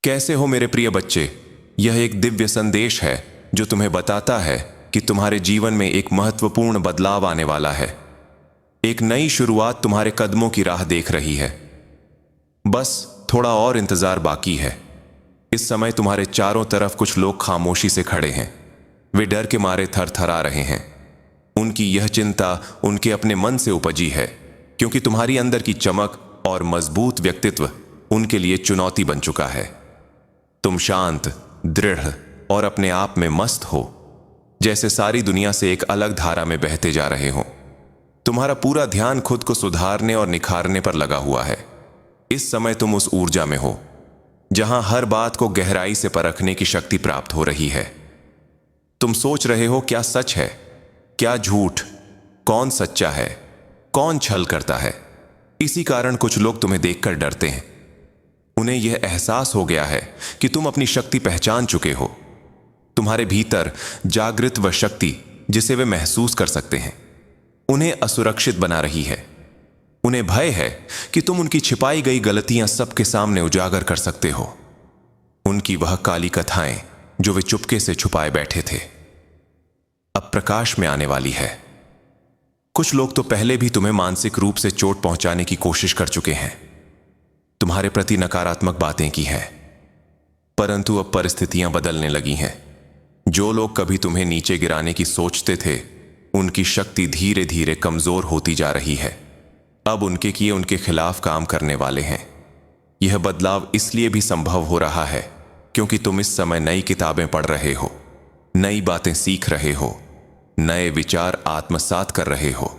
कैसे हो मेरे प्रिय बच्चे। यह एक दिव्य संदेश है जो तुम्हें बताता है कि तुम्हारे जीवन में एक महत्वपूर्ण बदलाव आने वाला है। एक नई शुरुआत तुम्हारे कदमों की राह देख रही है। बस थोड़ा और इंतजार बाकी है। इस समय तुम्हारे चारों तरफ कुछ लोग खामोशी से खड़े हैं। वे डर के मारे थरथरा रहे हैं। उनकी यह चिंता उनके अपने मन से उपजी है, क्योंकि तुम्हारी अंदर की चमक और मजबूत व्यक्तित्व उनके लिए चुनौती बन चुका है। तुम शांत, दृढ़ और अपने आप में मस्त हो, जैसे सारी दुनिया से एक अलग धारा में बहते जा रहे हो। तुम्हारा पूरा ध्यान खुद को सुधारने और निखारने पर लगा हुआ है। इस समय तुम उस ऊर्जा में हो जहां हर बात को गहराई से परखने की शक्ति प्राप्त हो रही है। तुम सोच रहे हो, क्या सच है, क्या झूठ, कौन सच्चा है, कौन छल करता है। इसी कारण कुछ लोग तुम्हें देखकर डरते हैं। उन्हें यह एहसास हो गया है कि तुम अपनी शक्ति पहचान चुके हो। तुम्हारे भीतर जागृत वह शक्ति जिसे वे महसूस कर सकते हैं, उन्हें असुरक्षित बना रही है। उन्हें भय है कि तुम उनकी छिपाई गई गलतियां सबके सामने उजागर कर सकते हो। उनकी वह काली कथाएं जो वे चुपके से छुपाए बैठे थे, अब प्रकाश में आने वाली है। कुछ लोग तो पहले भी तुम्हें मानसिक रूप से चोट पहुंचाने की कोशिश कर चुके हैं, तुम्हारे प्रति नकारात्मक बातें की हैं, परंतु अब परिस्थितियां बदलने लगी हैं। जो लोग कभी तुम्हें नीचे गिराने की सोचते थे, उनकी शक्ति धीरे धीरे कमजोर होती जा रही है। अब उनके किए उनके खिलाफ काम करने वाले हैं। यह बदलाव इसलिए भी संभव हो रहा है क्योंकि तुम इस समय नई किताबें पढ़ रहे हो, नई बातें सीख रहे हो, नए विचार आत्मसात कर रहे हो।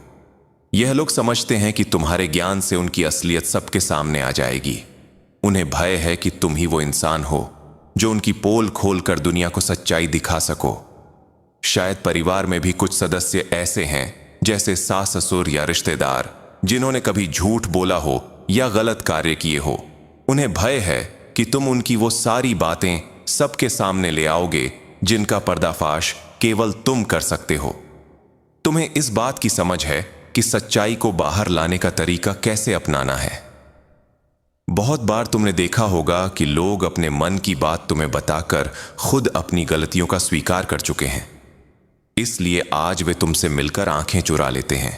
यह लोग समझते हैं कि तुम्हारे ज्ञान से उनकी असलियत सबके सामने आ जाएगी। उन्हें भय है कि तुम ही वो इंसान हो जो उनकी पोल खोलकर दुनिया को सच्चाई दिखा सको। शायद परिवार में भी कुछ सदस्य ऐसे हैं, जैसे सास ससुर या रिश्तेदार, जिन्होंने कभी झूठ बोला हो या गलत कार्य किए हो। उन्हें भय है कि तुम उनकी वो सारी बातें सबके सामने ले आओगे जिनका पर्दाफाश केवल तुम कर सकते हो। तुम्हें इस बात की समझ है कि सच्चाई को बाहर लाने का तरीका कैसे अपनाना है। बहुत बार तुमने देखा होगा कि लोग अपने मन की बात तुम्हें बताकर खुद अपनी गलतियों का स्वीकार कर चुके हैं। इसलिए आज वे तुमसे मिलकर आंखें चुरा लेते हैं।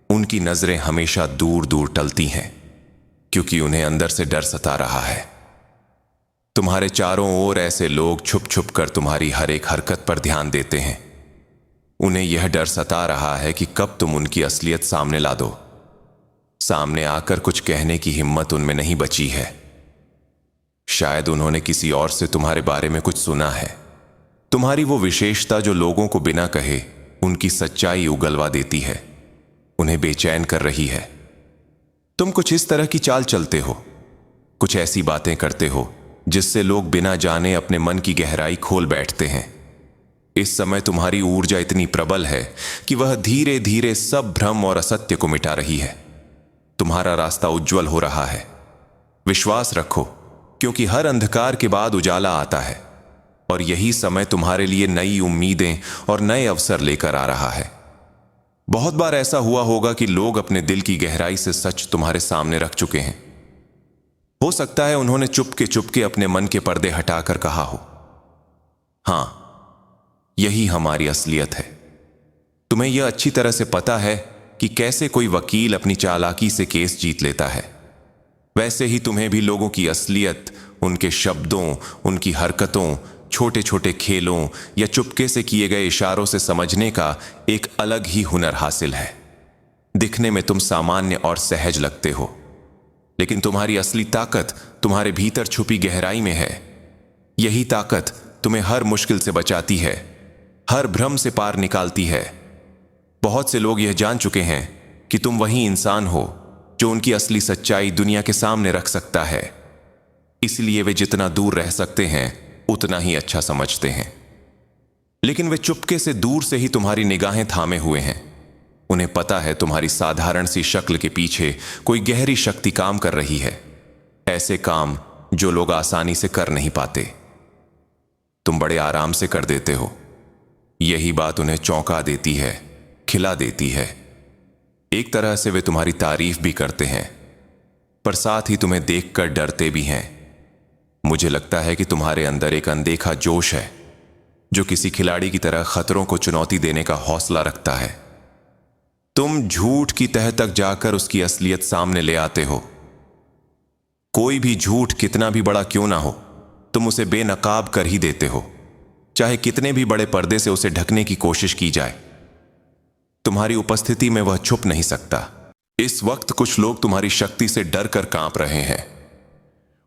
उनकी नजरें हमेशा दूर दूर टलती हैं, क्योंकि उन्हें अंदर से डर सता रहा है। तुम्हारे चारों ओर ऐसे लोग छुप छुप कर तुम्हारी हर एक हरकत पर ध्यान देते हैं। उन्हें यह डर सता रहा है कि कब तुम उनकी असलियत सामने ला दो। सामने आकर कुछ कहने की हिम्मत उनमें नहीं बची है। शायद उन्होंने किसी और से तुम्हारे बारे में कुछ सुना है। तुम्हारी वो विशेषता जो लोगों को बिना कहे उनकी सच्चाई उगलवा देती है, उन्हें बेचैन कर रही है। तुम कुछ इस तरह की चाल चलते हो, कुछ ऐसी बातें करते हो जिससे लोग बिना जाने अपने मन की गहराई खोल बैठते हैं। इस समय तुम्हारी ऊर्जा इतनी प्रबल है कि वह धीरे धीरे सब भ्रम और असत्य को मिटा रही है। तुम्हारा रास्ता उज्जवल हो रहा है। विश्वास रखो, क्योंकि हर अंधकार के बाद उजाला आता है, और यही समय तुम्हारे लिए नई उम्मीदें और नए अवसर लेकर आ रहा है। बहुत बार ऐसा हुआ होगा कि लोग अपने दिल की गहराई से सच तुम्हारे सामने रख चुके हैं। हो सकता है उन्होंने चुपके अपने मन के पर्दे हटाकर कहा हो, हाँ, यही हमारी असलियत है। तुम्हें यह अच्छी तरह से पता है कि कैसे कोई वकील अपनी चालाकी से केस जीत लेता है। वैसे ही तुम्हें भी लोगों की असलियत उनके शब्दों, उनकी हरकतों, छोटे छोटे खेलों या चुपके से किए गए इशारों से समझने का एक अलग ही हुनर हासिल है। दिखने में तुम सामान्य और सहज लगते हो, लेकिन तुम्हारी असली ताकत तुम्हारे भीतर छुपी गहराई में है। यही ताकत तुम्हें हर मुश्किल से बचाती है, हर भ्रम से पार निकालती है। बहुत से लोग यह जान चुके हैं कि तुम वही इंसान हो जो उनकी असली सच्चाई दुनिया के सामने रख सकता है। इसलिए वे जितना दूर रह सकते हैं उतना ही अच्छा समझते हैं। लेकिन वे चुपके से दूर से ही तुम्हारी निगाहें थामे हुए हैं। उन्हें पता है तुम्हारी साधारण सी शक्ल के पीछे कोई गहरी शक्ति काम कर रही है, ऐसे काम जो लोग आसानी से कर नहीं पाते। तुम बड़े आराम से कर देते हो। यही बात उन्हें चौंका देती है, खिला देती है। एक तरह से वे तुम्हारी तारीफ भी करते हैं, पर साथ ही तुम्हें देखकर डरते भी हैं। मुझे लगता है कि तुम्हारे अंदर एक अनदेखा जोश है जो किसी खिलाड़ी की तरह खतरों को चुनौती देने का हौसला रखता है। तुम झूठ की तह तक जाकर उसकी असलियत सामने ले आते हो। कोई भी झूठ कितना भी बड़ा क्यों ना हो, तुम उसे बेनकाब कर ही देते हो, चाहे कितने भी बड़े पर्दे से उसे ढकने की कोशिश की जाए। तुम्हारी उपस्थिति में वह छुप नहीं सकता। इस वक्त कुछ लोग तुम्हारी शक्ति से डर कर कांप रहे हैं।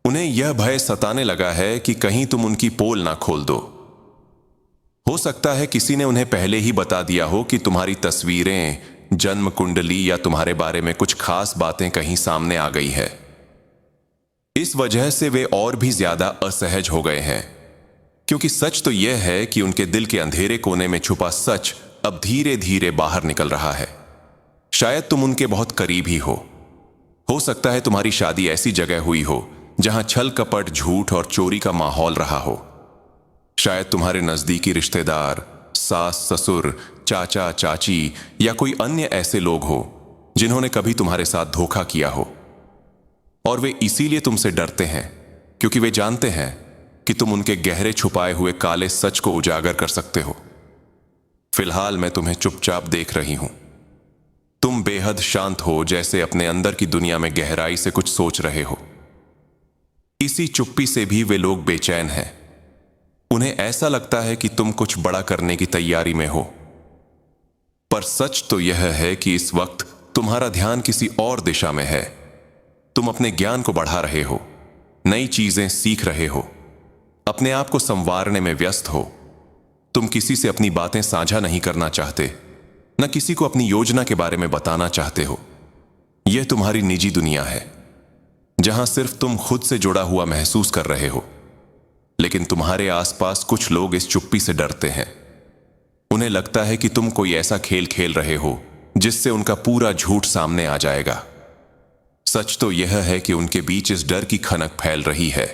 उन्हें यह भय सताने लगा है कि कहीं तुम उनकी पोल ना खोल दो। हो सकता है किसी ने उन्हें पहले ही बता दिया हो कि तुम्हारी तस्वीरें, जन्म कुंडली या तुम्हारे बारे में कुछ खास बातें कहीं सामने आ गई है। इस वजह से वे और भी ज्यादा असहज हो गए हैं, क्योंकि सच तो यह है कि उनके दिल के अंधेरे कोने में छुपा सच अब धीरे धीरे बाहर निकल रहा है। शायद तुम उनके बहुत करीब ही हो सकता है तुम्हारी शादी ऐसी जगह हुई हो जहां छल कपट, झूठ और चोरी का माहौल रहा हो। शायद तुम्हारे नजदीकी रिश्तेदार, सास ससुर, चाचा चाची या कोई अन्य ऐसे लोग हो जिन्होंने कभी तुम्हारे साथ धोखा किया हो, और वे इसीलिए तुमसे डरते हैं क्योंकि वे जानते हैं कि तुम उनके गहरे छुपाए हुए काले सच को उजागर कर सकते हो। फिलहाल मैं तुम्हें चुपचाप देख रही हूं। तुम बेहद शांत हो, जैसे अपने अंदर की दुनिया में गहराई से कुछ सोच रहे हो। इसी चुप्पी से भी वे लोग बेचैन हैं। उन्हें ऐसा लगता है कि तुम कुछ बड़ा करने की तैयारी में हो। पर सच तो यह है कि इस वक्त तुम्हारा ध्यान किसी और दिशा में है। तुम अपने ज्ञान को बढ़ा रहे हो, नई चीजें सीख रहे हो, अपने आप को संवारने में व्यस्त हो। तुम किसी से अपनी बातें साझा नहीं करना चाहते, न किसी को अपनी योजना के बारे में बताना चाहते हो। यह तुम्हारी निजी दुनिया है जहां सिर्फ तुम खुद से जुड़ा हुआ महसूस कर रहे हो। लेकिन तुम्हारे आसपास कुछ लोग इस चुप्पी से डरते हैं। उन्हें लगता है कि तुम कोई ऐसा खेल खेल रहे हो जिससे उनका पूरा झूठ सामने आ जाएगा। सच तो यह है कि उनके बीच इस डर की खनक फैल रही है।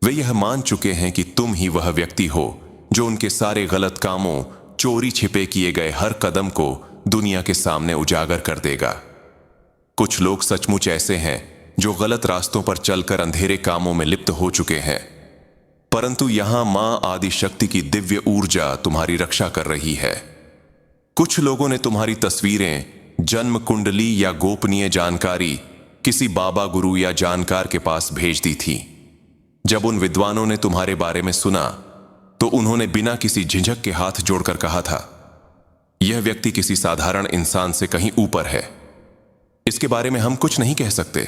वे यह मान चुके हैं कि तुम ही वह व्यक्ति हो जो उनके सारे गलत कामों, चोरी छिपे किए गए हर कदम को दुनिया के सामने उजागर कर देगा। कुछ लोग सचमुच ऐसे हैं जो गलत रास्तों पर चलकर अंधेरे कामों में लिप्त हो चुके हैं, परंतु यहां मां आदि शक्ति की दिव्य ऊर्जा तुम्हारी रक्षा कर रही है। कुछ लोगों ने तुम्हारी तस्वीरें, जन्म कुंडली या गोपनीय जानकारी किसी बाबा, गुरु या जानकार के पास भेज दी थी। जब उन विद्वानों ने तुम्हारे बारे में सुना तो उन्होंने बिना किसी झिझक के हाथ जोड़कर कहा था, यह व्यक्ति किसी साधारण इंसान से कहीं ऊपर है, इसके बारे में हम कुछ नहीं कह सकते।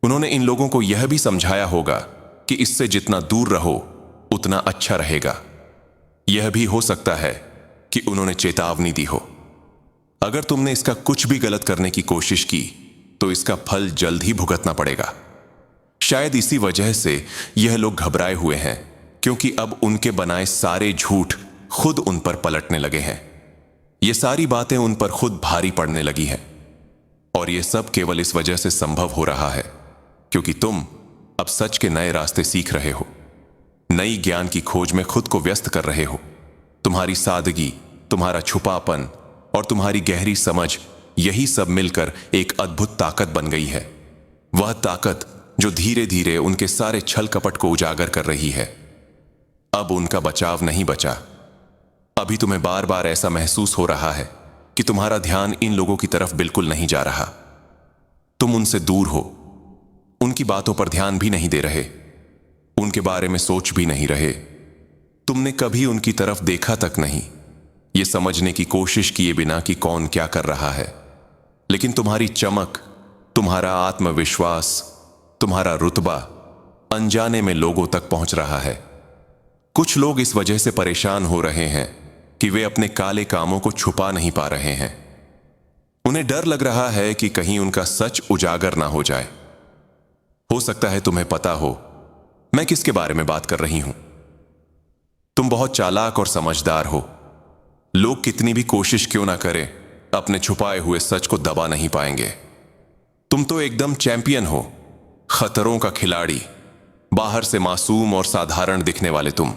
उन्होंने इन लोगों को यह भी समझाया होगा कि इससे जितना दूर रहो उतना अच्छा रहेगा। यह भी हो सकता है कि उन्होंने चेतावनी दी हो, अगर तुमने इसका कुछ भी गलत करने की कोशिश की तो इसका फल जल्द ही भुगतना पड़ेगा। शायद इसी वजह से यह लोग घबराए हुए हैं, क्योंकि अब उनके बनाए सारे झूठ खुद उन पर पलटने लगे हैं। ये सारी बातें उन पर खुद भारी पड़ने लगी हैं, और यह सब केवल इस वजह से संभव हो रहा है क्योंकि तुम अब सच के नए रास्ते सीख रहे हो, नई ज्ञान की खोज में खुद को व्यस्त कर रहे हो। तुम्हारी सादगी, तुम्हारा छुपापन और तुम्हारी गहरी समझ, यही सब मिलकर एक अद्भुत ताकत बन गई है। वह ताकत जो धीरे धीरे उनके सारे छल कपट को उजागर कर रही है। अब उनका बचाव नहीं बचा। अभी तुम्हें बार बार ऐसा महसूस हो रहा है कि तुम्हारा ध्यान इन लोगों की तरफ बिल्कुल नहीं जा रहा। तुम उनसे दूर हो, उनकी बातों पर ध्यान भी नहीं दे रहे, उनके बारे में सोच भी नहीं रहे। तुमने कभी उनकी तरफ देखा तक नहीं, ये समझने की कोशिश किए बिना कि कौन क्या कर रहा है। लेकिन तुम्हारी चमक, तुम्हारा आत्मविश्वास, तुम्हारा रुतबा अनजाने में लोगों तक पहुंच रहा है। कुछ लोग इस वजह से परेशान हो रहे हैं कि वे अपने काले कामों को छुपा नहीं पा रहे हैं। उन्हें डर लग रहा है कि कहीं उनका सच उजागर ना हो जाए। हो सकता है तुम्हें पता हो मैं किसके बारे में बात कर रही हूं। तुम बहुत चालाक और समझदार हो। लोग कितनी भी कोशिश क्यों ना करें, अपने छुपाए हुए सच को दबा नहीं पाएंगे। तुम तो एकदम चैंपियन हो, खतरों का खिलाड़ी। बाहर से मासूम और साधारण दिखने वाले तुम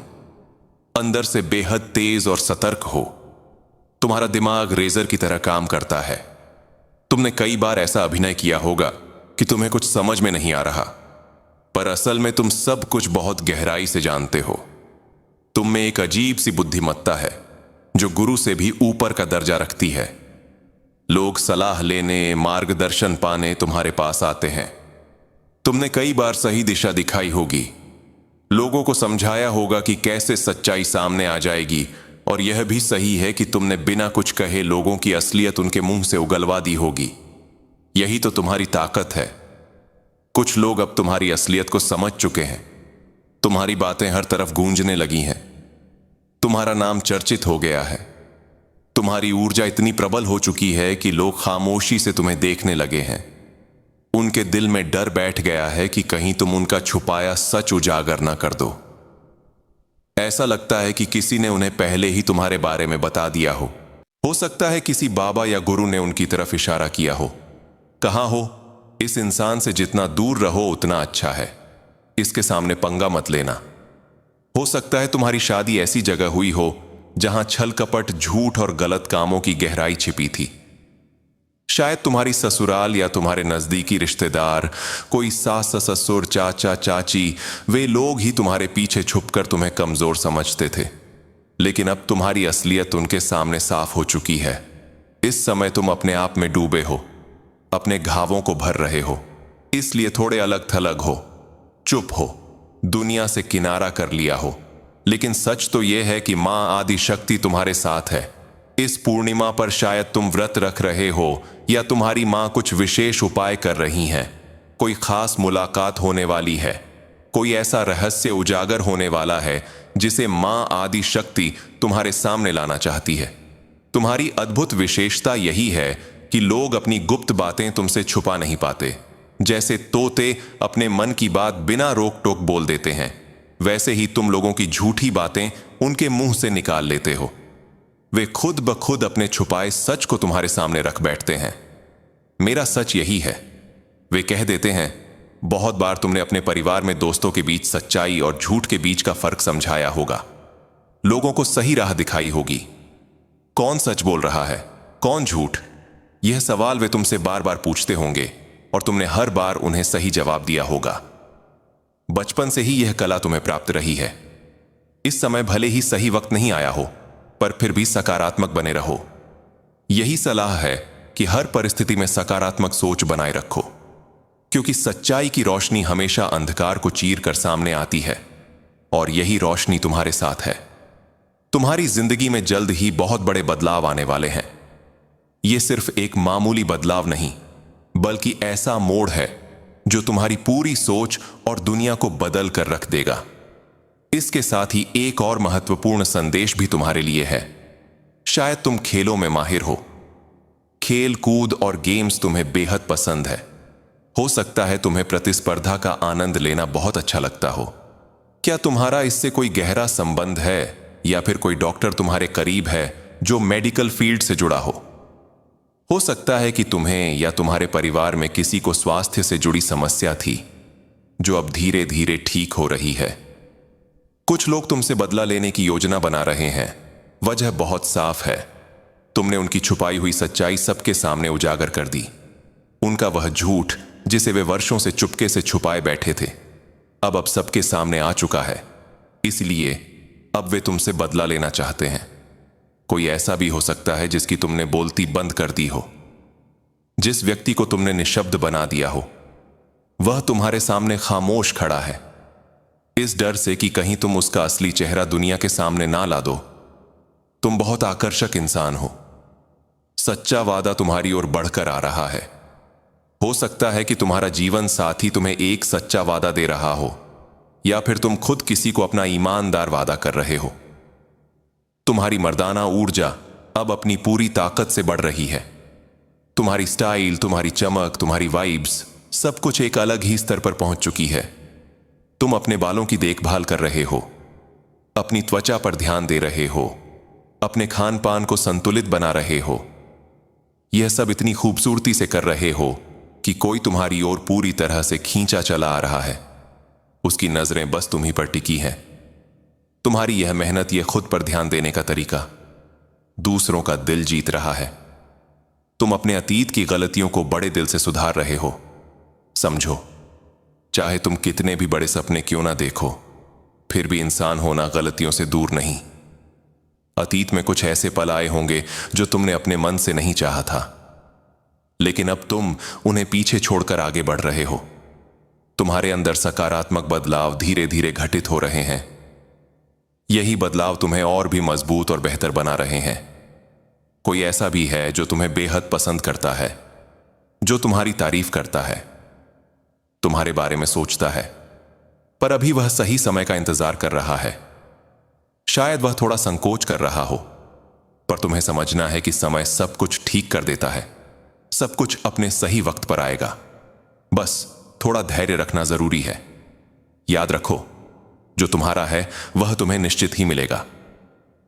अंदर से बेहद तेज और सतर्क हो। तुम्हारा दिमाग रेजर की तरह काम करता है। तुमने कई बार ऐसा अभिनय किया होगा कि तुम्हें कुछ समझ में नहीं आ रहा, पर असल में तुम सब कुछ बहुत गहराई से जानते हो। तुम में एक अजीब सी बुद्धिमत्ता है जो गुरु से भी ऊपर का दर्जा रखती है। लोग सलाह लेने, मार्गदर्शन पाने तुम्हारे पास आते हैं। तुमने कई बार सही दिशा दिखाई होगी, लोगों को समझाया होगा कि कैसे सच्चाई सामने आ जाएगी, और यह भी सही है कि तुमने बिना कुछ कहे लोगों की असलियत उनके मुंह से उगलवा दी होगी। यही तो तुम्हारी ताकत है। कुछ लोग अब तुम्हारी असलियत को समझ चुके हैं। तुम्हारी बातें हर तरफ गूंजने लगी हैं। तुम्हारा नाम चर्चित हो गया है। तुम्हारी ऊर्जा इतनी प्रबल हो चुकी है कि लोग खामोशी से तुम्हें देखने लगे हैं। उनके दिल में डर बैठ गया है कि कहीं तुम उनका छुपाया सच उजागर ना कर दो। ऐसा लगता है कि किसी ने उन्हें पहले ही तुम्हारे बारे में बता दिया हो। हो सकता है किसी बाबा या गुरु ने उनकी तरफ इशारा किया हो, कहा हो, इस इंसान से जितना दूर रहो उतना अच्छा है, इसके सामने पंगा मत लेना। हो सकता है तुम्हारी शादी ऐसी जगह हुई हो जहां छल कपट, झूठ और गलत कामों की गहराई छिपी थी। शायद तुम्हारी ससुराल या तुम्हारे नजदीकी रिश्तेदार, कोई सास ससुर, चाचा चाची, वे लोग ही तुम्हारे पीछे छुपकर तुम्हें कमजोर समझते थे। लेकिन अब तुम्हारी असलियत उनके सामने साफ हो चुकी है। इस समय तुम अपने आप में डूबे हो, अपने घावों को भर रहे हो, इसलिए थोड़े अलग थलग हो, चुप हो, दुनिया से किनारा कर लिया हो। लेकिन सच तो यह है कि मां आदि शक्ति तुम्हारे साथ है। इस पूर्णिमा पर शायद तुम व्रत रख रहे हो या तुम्हारी मां कुछ विशेष उपाय कर रही हैं। कोई खास मुलाकात होने वाली है, कोई ऐसा रहस्य उजागर होने वाला है जिसे मां आदि शक्ति तुम्हारे सामने लाना चाहती है। तुम्हारी अद्भुत विशेषता यही है कि लोग अपनी गुप्त बातें तुमसे छुपा नहीं पाते। जैसे तोते अपने मन की बात बिना रोक टोक बोल देते हैं, वैसे ही तुम लोगों की झूठी बातें उनके मुंह से निकाल लेते हो। वे खुद ब खुद अपने छुपाए सच को तुम्हारे सामने रख बैठते हैं। मेरा सच यही है, वे कह देते हैं। बहुत बार तुमने अपने परिवार में दोस्तों के बीच सच्चाई और झूठ के बीच का फर्क समझाया होगा, लोगों को सही राह दिखाई होगी। कौन सच बोल रहा है, कौन झूठ, यह सवाल वे तुमसे बार बार पूछते होंगे और तुमने हर बार उन्हें सही जवाब दिया होगा। बचपन से ही यह कला तुम्हें प्राप्त रही है। इस समय भले ही सही वक्त नहीं आया हो, पर फिर भी सकारात्मक बने रहो। यही सलाह है कि हर परिस्थिति में सकारात्मक सोच बनाए रखो, क्योंकि सच्चाई की रोशनी हमेशा अंधकार को चीर कर सामने आती है, और यही रोशनी तुम्हारे साथ है। तुम्हारी जिंदगी में जल्द ही बहुत बड़े बदलाव आने वाले हैं। यह सिर्फ एक मामूली बदलाव नहीं, बल्कि ऐसा मोड़ है जो तुम्हारी पूरी सोच और दुनिया को बदल कर रख देगा। इसके साथ ही एक और महत्वपूर्ण संदेश भी तुम्हारे लिए है। शायद तुम खेलों में माहिर हो, खेल कूद और गेम्स तुम्हें बेहद पसंद है। हो सकता है तुम्हें प्रतिस्पर्धा का आनंद लेना बहुत अच्छा लगता हो। क्या तुम्हारा इससे कोई गहरा संबंध है, या फिर कोई डॉक्टर तुम्हारे करीब है जो मेडिकल फील्ड से जुड़ा हो सकता है कि तुम्हें या तुम्हारे परिवार में किसी को स्वास्थ्य से जुड़ी समस्या थी, जो अब धीरे धीरे ठीक हो रही है। कुछ लोग तुमसे बदला लेने की योजना बना रहे हैं। वजह बहुत साफ है, तुमने उनकी छुपाई हुई सच्चाई सबके सामने उजागर कर दी। उनका वह झूठ जिसे वे वर्षों से चुपके से छुपाए बैठे थे, अब सबके सामने आ चुका है। इसलिए अब वे तुमसे बदला लेना चाहते हैं। कोई ऐसा भी हो सकता है जिसकी तुमने बोलती बंद कर दी हो, जिस व्यक्ति को तुमने निशब्द बना दिया हो, वह तुम्हारे सामने खामोश खड़ा है, इस डर से कि कहीं तुम उसका असली चेहरा दुनिया के सामने ना ला दो। तुम बहुत आकर्षक इंसान हो। सच्चा वादा तुम्हारी ओर बढ़कर आ रहा है। हो सकता है कि तुम्हारा जीवन साथी तुम्हें एक सच्चा वादा दे रहा हो, या फिर तुम खुद किसी को अपना ईमानदार वादा कर रहे हो। तुम्हारी मर्दाना ऊर्जा अब अपनी पूरी ताकत से बढ़ रही है। तुम्हारी स्टाइल, तुम्हारी चमक, तुम्हारी वाइब्स, सब कुछ एक अलग ही स्तर पर पहुंच चुकी है। तुम अपने बालों की देखभाल कर रहे हो, अपनी त्वचा पर ध्यान दे रहे हो, अपने खान पान को संतुलित बना रहे हो। यह सब इतनी खूबसूरती से कर रहे हो कि कोई तुम्हारी ओर पूरी तरह से खींचा चला आ रहा है। उसकी नजरें बस तुम्ही पर टिकी हैं। तुम्हारी यह मेहनत, यह खुद पर ध्यान देने का तरीका दूसरों का दिल जीत रहा है। तुम अपने अतीत की गलतियों को बड़े दिल से सुधार रहे हो। समझो, चाहे तुम कितने भी बड़े सपने क्यों ना देखो, फिर भी इंसान होना गलतियों से दूर नहीं। अतीत में कुछ ऐसे पल आए होंगे जो तुमने अपने मन से नहीं चाहा था, लेकिन अब तुम उन्हें पीछे छोड़कर आगे बढ़ रहे हो। तुम्हारे अंदर सकारात्मक बदलाव धीरे धीरे घटित हो रहे हैं। यही बदलाव तुम्हें और भी मजबूत और बेहतर बना रहे हैं। कोई ऐसा भी है जो तुम्हें बेहद पसंद करता है, जो तुम्हारी तारीफ करता है, तुम्हारे बारे में सोचता है, पर अभी वह सही समय का इंतजार कर रहा है। शायद वह थोड़ा संकोच कर रहा हो, पर तुम्हें समझना है कि समय सब कुछ ठीक कर देता है। सब कुछ अपने सही वक्त पर आएगा। बस थोड़ा धैर्य रखना जरूरी है। याद रखो, जो तुम्हारा है वह तुम्हें निश्चित ही मिलेगा।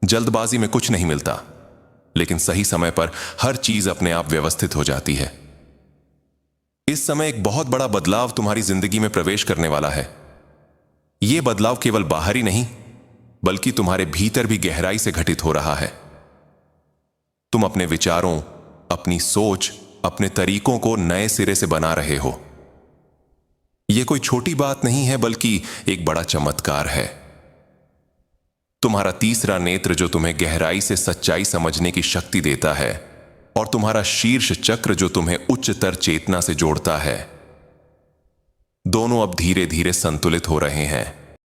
जल्दबाजी में कुछ नहीं मिलता, लेकिन सही समय पर हर चीज अपने आप व्यवस्थित हो जाती है। इस समय एक बहुत बड़ा बदलाव तुम्हारी जिंदगी में प्रवेश करने वाला है। यह बदलाव केवल बाहरी नहीं, बल्कि तुम्हारे भीतर भी गहराई से घटित हो रहा है। तुम अपने विचारों, अपनी सोच, अपने तरीकों को नए सिरे से बना रहे हो। यह कोई छोटी बात नहीं है, बल्कि एक बड़ा चमत्कार है। तुम्हारा तीसरा नेत्र जो तुम्हें गहराई से सच्चाई समझने की शक्ति देता है, और तुम्हारा शीर्ष चक्र जो तुम्हें उच्चतर चेतना से जोड़ता है, दोनों अब धीरे धीरे संतुलित हो रहे हैं।